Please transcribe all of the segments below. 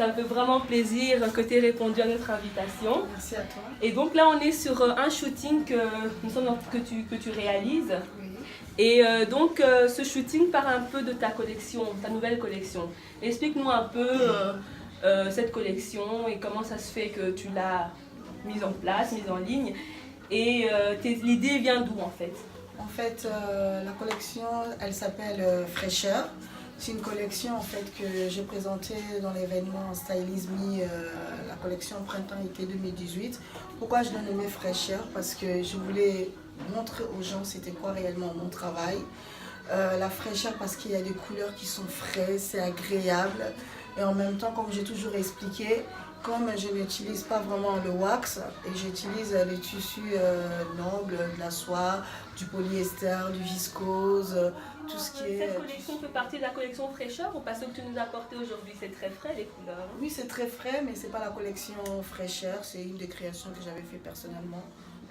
Ça me fait vraiment plaisir que tu aies répondu à notre invitation. Merci à toi. Et donc là, on est sur un shooting que tu réalises. Oui. Et donc, ce shooting part un peu de ta collection, ta nouvelle collection. Explique-nous un peu cette collection et comment ça se fait que tu l'as mise en place, mise en ligne. Et l'idée vient d'où en fait? En fait, la collection, elle s'appelle Fraîcheur. C'est une collection en fait que j'ai présentée dans l'événement Stylisme, la collection Printemps-été 2018. Pourquoi je l'ai nommée Fraîcheur? Parce que je voulais montrer aux gens c'était quoi réellement mon travail. La fraîcheur parce qu'il y a des couleurs qui sont fraises, c'est agréable. Et en même temps, comme j'ai toujours expliqué, comme je n'utilise pas vraiment le wax et j'utilise les tissus nobles, de la soie, du polyester, du viscose, tout ce qui est... Cette collection fait partie de la collection fraîcheur ou parce que tu nous as apporté aujourd'hui? C'est très frais les couleurs. Oui, c'est très frais, mais c'est pas la collection fraîcheur, c'est une des créations que j'avais fait personnellement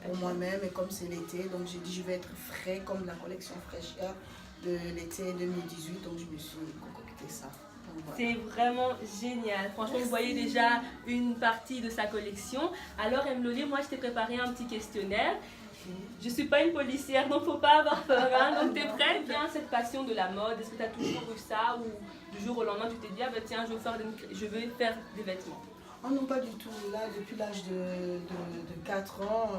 pour moi-même et comme c'est l'été, donc j'ai dit je vais être frais comme la collection fraîcheur de l'été 2018, donc je me suis concocté ça. Voilà. C'est vraiment génial. Franchement, vous voyez déjà une partie de sa collection. Alors, Emlolé, moi, je t'ai préparé un petit questionnaire. Je ne suis pas une policière, donc il ne faut pas avoir peur. Hein. Donc, tu es prête? Bien, cette passion de la mode, est-ce que tu as toujours eu ça ou du jour au lendemain, tu t'es dit, ah, ben, tiens, je vais faire des vêtements? Oh non, pas du tout. Là, depuis l'âge de 4 ans,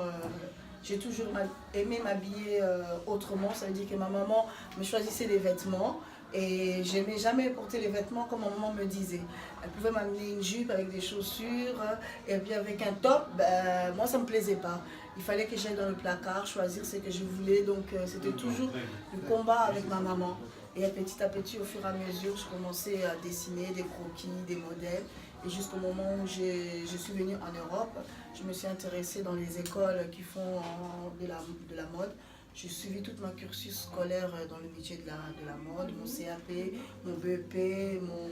j'ai toujours aimé m'habiller autrement. Ça veut dire que ma maman me choisissait les vêtements. Et je n'aimais jamais porter les vêtements comme ma maman me disait. Elle pouvait m'amener une jupe avec des chaussures et puis avec un top, ben, moi ça ne me plaisait pas. Il fallait que j'aille dans le placard, choisir ce que je voulais. Donc c'était toujours le combat avec ma maman. Et petit à petit, au fur et à mesure, je commençais à dessiner des croquis, des modèles. Et jusqu'au moment où je suis venue en Europe, je me suis intéressée dans les écoles qui font de la mode. J'ai suivi toute ma cursus scolaire dans le métier de la mode, mon CAP, mon BEP, mon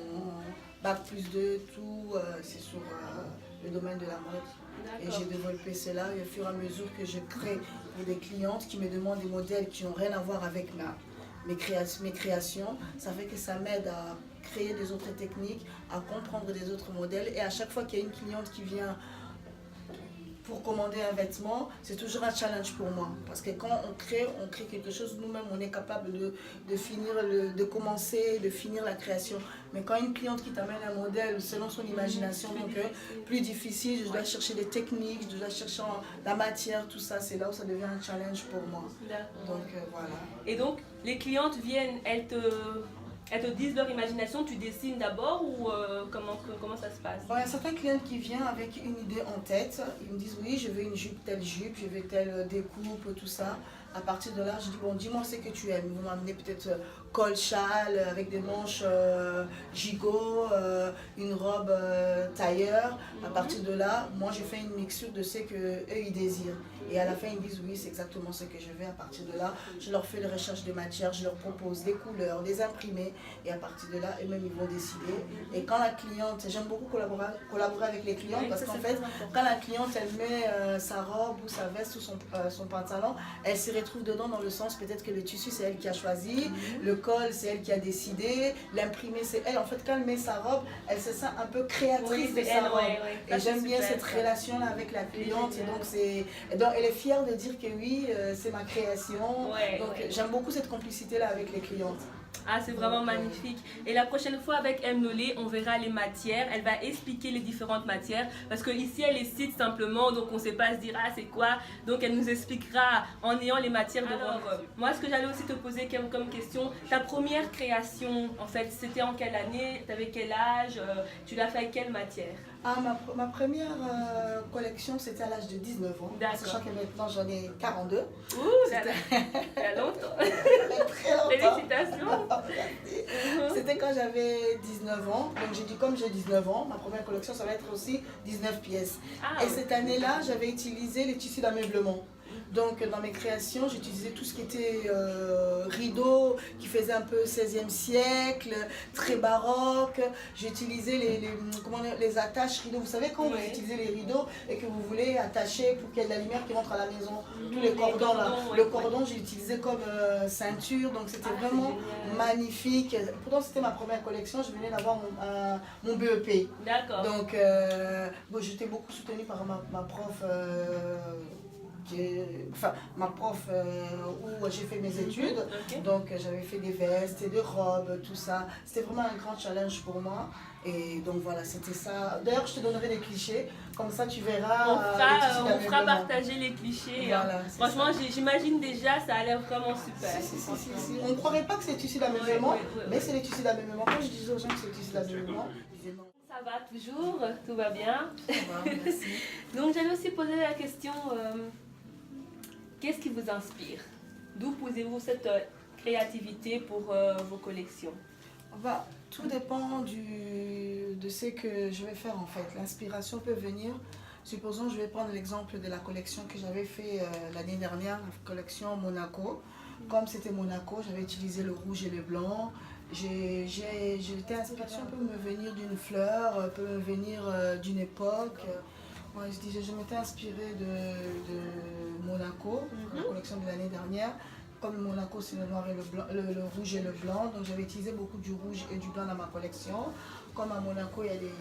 Bac plus 2, tout, c'est sur le domaine de la mode. Et j'ai développé cela et au fur et à mesure que je crée pour des clientes qui me demandent des modèles qui n'ont rien à voir avec mes créations, ça fait que ça m'aide à créer des autres techniques, à comprendre des autres modèles. Et à chaque fois qu'il y a une cliente qui vient pour commander un vêtement, c'est toujours un challenge pour moi. Parce que quand on crée quelque chose, nous-mêmes, on est capable de commencer, de finir la création. Mais quand une cliente qui t'amène un modèle selon son imagination, donc plus difficile, je dois chercher des techniques, je dois chercher la matière, tout ça, c'est là où ça devient un challenge pour moi. Donc voilà. Et donc, les clientes viennent, elles te disent leur imagination, tu dessines d'abord ou comment ça se passe? Bon, il y a certains clients qui viennent avec une idée en tête. Ils me disent oui, je veux une jupe, je veux telle découpe, tout ça. À partir de là, je dis bon, dis-moi ce que tu aimes. Vous m'amenez peut-être col châle avec des manches gigot, une robe tailleur. À partir de là, moi je fais une mixture de ce qu'eux ils désirent. Et à la fin, ils me disent oui, c'est exactement ce que je veux. À partir de là, je leur fais les recherches de matière, je leur propose des couleurs, des imprimés. Et à partir de là, eux-mêmes, ils vont décider. Et quand la cliente, j'aime beaucoup collaborer avec les clientes parce qu'en fait, quand la cliente, elle met sa robe ou sa veste ou son pantalon, elle se retrouve dedans dans le sens peut-être que le tissu, c'est elle qui a choisi, le col, c'est elle qui a décidé, l'imprimé, c'est elle. En fait, quand elle met sa robe, elle se sent un peu créatrice de sa robe. Et j'aime bien cette relation-là avec la cliente. Et donc, elle est fière de dire que oui, c'est ma création. Donc, j'aime beaucoup cette complicité-là avec les clientes. Ah, c'est vraiment magnifique. Et la prochaine fois avec Emlolé, on verra les matières. Elle va expliquer les différentes matières. Parce que ici, elle les cite simplement. Donc, on ne sait pas se dire, ah, c'est quoi. Donc, elle nous expliquera en ayant les matières devant nous. Moi, ce que j'allais aussi te poser comme question, ta première création, en fait, c'était en quelle année? Tu avais quel âge? Tu l'as fait avec quelle matière? Ah, ma première collection, c'était à l'âge de 19 ans. Sachant que maintenant, j'en ai 42. Ouh, il y a longtemps. Très longtemps. Félicitations. C'était quand j'avais 19 ans. Donc j'ai dit comme j'ai 19 ans, ma première collection ça va être aussi 19 pièces. Et cette année-là, j'avais utilisé les tissus d'ameublement. Donc dans mes créations, j'utilisais tout ce qui était rideaux, qui faisait un peu 16e siècle, très baroque. J'ai utilisé les attaches rideaux. Vous savez quand vous utilisez les rideaux et que vous voulez attacher pour qu'il y ait de la lumière qui rentre à la maison, tous les cordons là. Le cordon, j'ai utilisé comme ceinture, donc c'était vraiment magnifique. Pourtant c'était ma première collection, je venais d'avoir mon BEP. D'accord. Donc j'étais beaucoup soutenue par ma prof. Ma prof où j'ai fait mes études, donc j'avais fait des vestes et des robes, tout ça. C'était vraiment un grand challenge pour moi. Et donc voilà, c'était ça. D'ailleurs, je te donnerai des clichés, comme ça tu verras. On fera partager les clichés. Voilà, franchement, j'imagine déjà, ça a l'air vraiment super. Si. On ne croirait pas que c'est tissu d'ameublement, mais c'est les tissus d'ameublement. Quand je disais aux gens que c'est les tissus d'ameublement, ils disaient non. Ça va toujours, tout va bien. Ça va, merci. Donc j'allais aussi poser la question, qu'est-ce qui vous inspire? D'où posez-vous cette créativité pour vos collections? Tout dépend de ce que je vais faire en fait. L'inspiration peut venir. Supposons, je vais prendre l'exemple de la collection que j'avais fait l'année dernière, la collection Monaco. Comme c'était Monaco, j'avais utilisé le rouge et le blanc. L'inspiration peut me venir d'une fleur, peut me venir d'une époque. Moi, je m'étais inspirée de Monaco, la collection de l'année dernière. Comme Monaco, c'est le noir et le rouge et le blanc, donc j'avais utilisé beaucoup du rouge et du blanc dans ma collection. Comme à Monaco, il y a des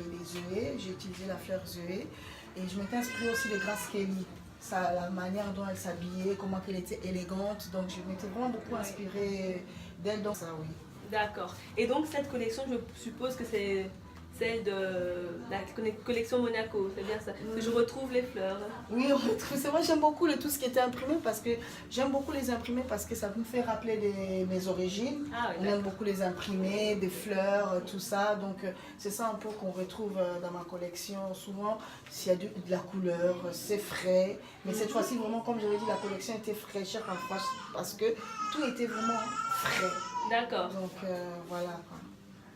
œillets, j'ai utilisé la fleur œillet. Et je m'étais inspirée aussi de Grace Kelly, la manière dont elle s'habillait, comment elle était élégante. Donc je m'étais vraiment beaucoup inspirée d'elle dans ça, oui. D'accord. Et donc cette collection, je suppose que c'est celle de la collection Monaco, c'est bien ça? Que je retrouve les fleurs. Oui, on retrouve. C'est vrai, j'aime beaucoup tout ce qui était imprimé parce que j'aime beaucoup les imprimer parce que ça me fait rappeler mes origines. Ah, oui, on aime beaucoup les imprimer, des fleurs, tout ça. Donc c'est ça un peu qu'on retrouve dans ma collection. Souvent, s'il y a de la couleur, c'est frais. Mais cette fois-ci, vraiment, comme j'avais dit, la collection était fraîcheur parce que tout était vraiment frais. D'accord. Donc voilà.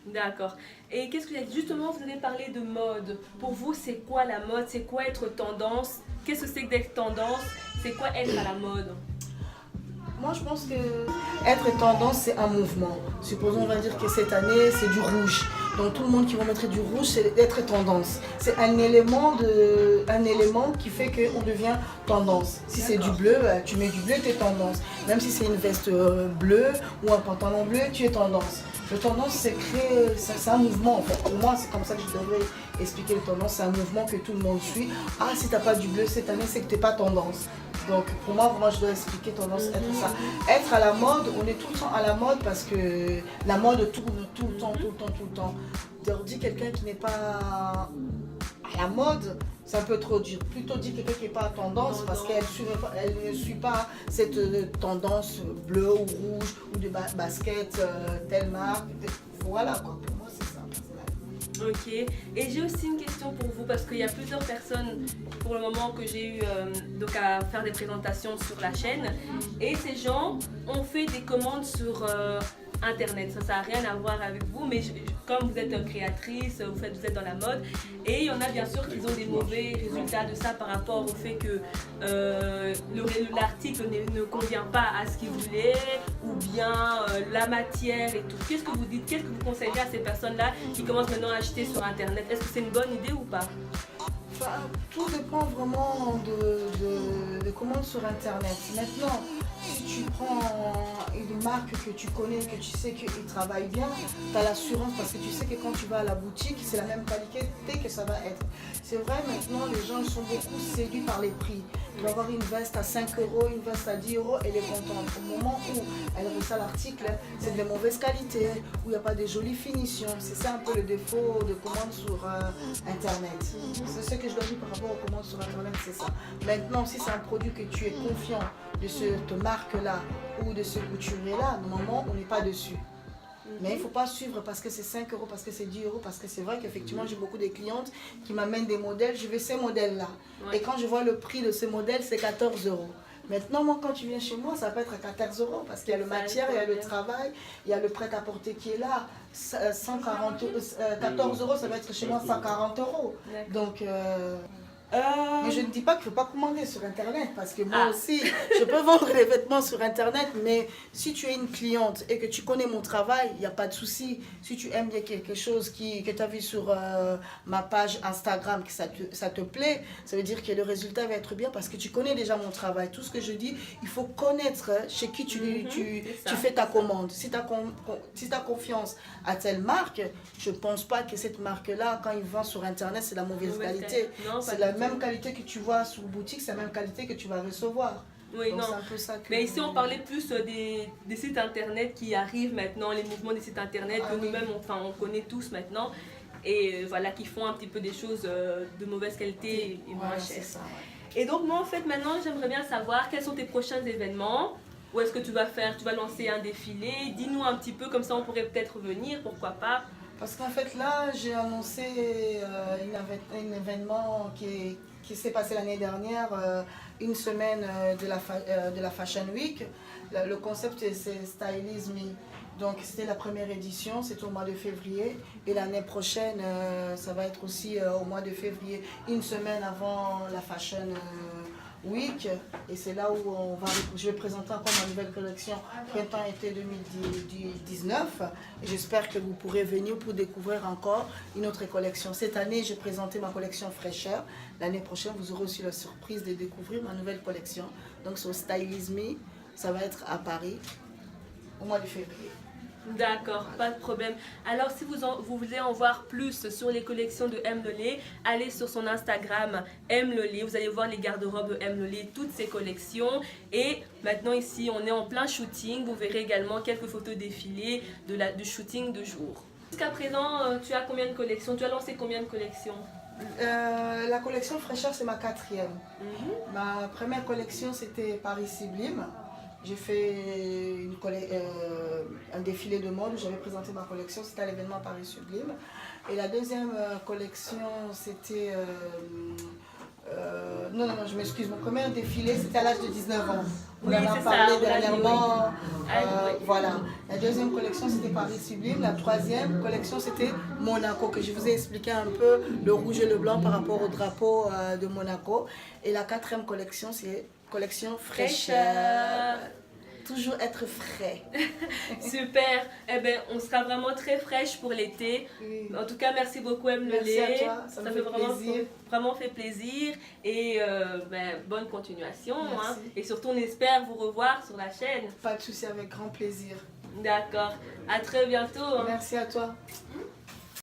D'accord. Et qu'est-ce que justement, vous avez parlé de mode. Pour vous, c'est quoi la mode? C'est quoi être tendance? Qu'est-ce que c'est que d'être tendance? C'est quoi être à la mode? Moi, je pense que être tendance, c'est un mouvement. Supposons, on va dire que cette année, c'est du rouge. Donc, tout le monde qui va mettre du rouge, c'est être tendance. C'est un élément qui fait qu'on devient tendance. Si c'est du bleu, tu mets du bleu, tu es tendance. Même si c'est une veste bleue ou un pantalon bleu, tu es tendance. Le tendance, c'est un mouvement en fait. Pour moi, c'est comme ça que je devrais expliquer le tendance. C'est un mouvement que tout le monde suit. Ah, si tu n'as pas du bleu cette année, c'est que tu n'es pas tendance. Donc pour moi, vraiment, je dois expliquer tendance, être ça. Être à la mode, on est tout le temps à la mode parce que la mode tourne tout le temps. Dire quelqu'un qui n'est pas à la mode, c'est un peu trop dur. Plutôt dire quelqu'un qui n'est pas à tendance parce qu'elle ne suit pas cette tendance bleue ou rouge ou de basket, telle marque. Voilà quoi, pour moi c'est ça. Ok, et j'ai aussi une question pour vous parce qu'il y a plusieurs personnes pour le moment que j'ai eu donc à faire des présentations sur la chaîne et ces gens ont fait des commandes sur internet. Ça n'a rien à voir avec vous, mais comme vous êtes créatrice, vous êtes dans la mode et il y en a bien sûr qui ont des mauvais résultats de ça par rapport au fait que l'article ne convient pas à ce qu'ils voulaient ou bien la matière et tout. Qu'est-ce que vous dites? Qu'est-ce que vous conseillez à ces personnes-là qui commencent maintenant à acheter sur internet? Est-ce que c'est une bonne idée ou pas? Tout dépend vraiment de commandes sur internet. Maintenant, si tu prends une marque que tu connais, que tu sais qu'ils travaillent bien, tu as l'assurance parce que tu sais que quand tu vas à la boutique, c'est la même qualité que ça va être. C'est vrai, maintenant, les gens sont beaucoup séduits par les prix. Il va avoir une veste à 5 €, une veste à 10 €, elle est contente. Au moment où elle reçoit l'article, c'est de mauvaise qualité, où il n'y a pas de jolies finitions. C'est ça un peu le défaut de commandes sur internet. C'est ce que je dois dire par rapport aux commandes sur internet, c'est ça. Maintenant, si c'est un produit que tu es confiant de cette marque-là ou de ce couturier-là, normalement, on n'est pas dessus. Mais il ne faut pas suivre parce que c'est 5 €, parce que c'est 10 €, parce que c'est vrai qu'effectivement, j'ai beaucoup de clientes qui m'amènent des modèles. Je veux ces modèles-là. Ouais. Et quand je vois le prix de ces modèles, c'est 14 €. Maintenant, moi, quand tu viens chez moi, ça peut être à 14 € parce qu'il y a le matière, il y a le travail, il y a le prêt-à-porter qui est là. 14 €, ça va être chez moi 140 €. Donc, Mais je ne dis pas qu'il ne faut pas commander sur Internet, parce que moi Ah. aussi, je peux vendre les vêtements sur Internet, mais si tu es une cliente et que tu connais mon travail, il n'y a pas de souci. Si tu aimes bien quelque chose que tu as vu sur ma page Instagram, que ça te plaît, ça veut dire que le résultat va être bien parce que tu connais déjà mon travail. Tout ce que je dis, il faut connaître chez qui tu fais ta commande. Si tu as confiance à telle marque, je ne pense pas que cette marque-là, quand ils vendent sur Internet, c'est la mauvaise qualité. C'est la même qualité que tu vois sur boutique, c'est la même qualité que tu vas recevoir. Oui, donc non. c'est un peu ça que... Mais ici, on parlait plus des sites internet qui arrivent maintenant, les mouvements des sites internet que nous-mêmes, on connaît tous maintenant. Et voilà, qui font un petit peu des choses de mauvaise qualité et moins chères. Ça, ouais. Et donc, moi, en fait, maintenant, j'aimerais bien savoir quels sont tes prochains événements. Où est-ce que tu vas lancer un défilé? Dis-nous un petit peu, comme ça, on pourrait peut-être venir, pourquoi pas. Parce qu'en fait, là, j'ai annoncé un événement qui s'est passé l'année dernière, une semaine de la Fashion Week. Le concept, c'est Stylisme. Donc, c'était la première édition, c'était au mois de février. Et l'année prochaine, ça va être aussi au mois de février, une semaine avant la Fashion Week. Et c'est là où je vais présenter encore ma nouvelle collection printemps-été 2019. Et j'espère que vous pourrez venir pour découvrir encore une autre collection. Cette année, j'ai présenté ma collection fraîcheur. L'année prochaine, vous aurez aussi la surprise de découvrir ma nouvelle collection. Donc, sur Stylisme, ça va être à Paris au mois de février. D'accord, pas de problème. Alors, si vous voulez en voir plus sur les collections de M. Lolé, allez sur son Instagram M. Lolé. Vous allez voir les garde-robes de M. Lolé, toutes ses collections. Et maintenant, ici, on est en plein shooting. Vous verrez également quelques photos défilées du shooting de jour. Jusqu'à présent, tu as combien de collections? Tu as lancé combien de collections? La collection fraîcheur, c'est ma 4e. Ma première collection, c'était Paris Sublime. J'ai fait un défilé de mode où j'avais présenté ma collection, c'était à l'événement Paris Sublime. Et la deuxième collection, c'était... non, je m'excuse, mon premier défilé, c'était à l'âge de 19 ans. Oui, on en a c'est parlé ça, dernièrement. Oui. Voilà. La deuxième collection, c'était Paris Sublime. La troisième collection, c'était Monaco, que je vous ai expliqué un peu le rouge et le blanc par rapport au drapeau de Monaco. Et la quatrième collection, c'est collection fraîcheur. Toujours être frais. Super. Eh bien, on sera vraiment très fraîche pour l'été. Oui. En tout cas, merci beaucoup, M. Merci Lolé. à toi, ça me fait vraiment fait plaisir. Et bonne continuation. Merci. Hein. Et surtout, on espère vous revoir sur la chaîne. Pas de souci, avec grand plaisir. D'accord. À très bientôt. Hein. Merci à toi.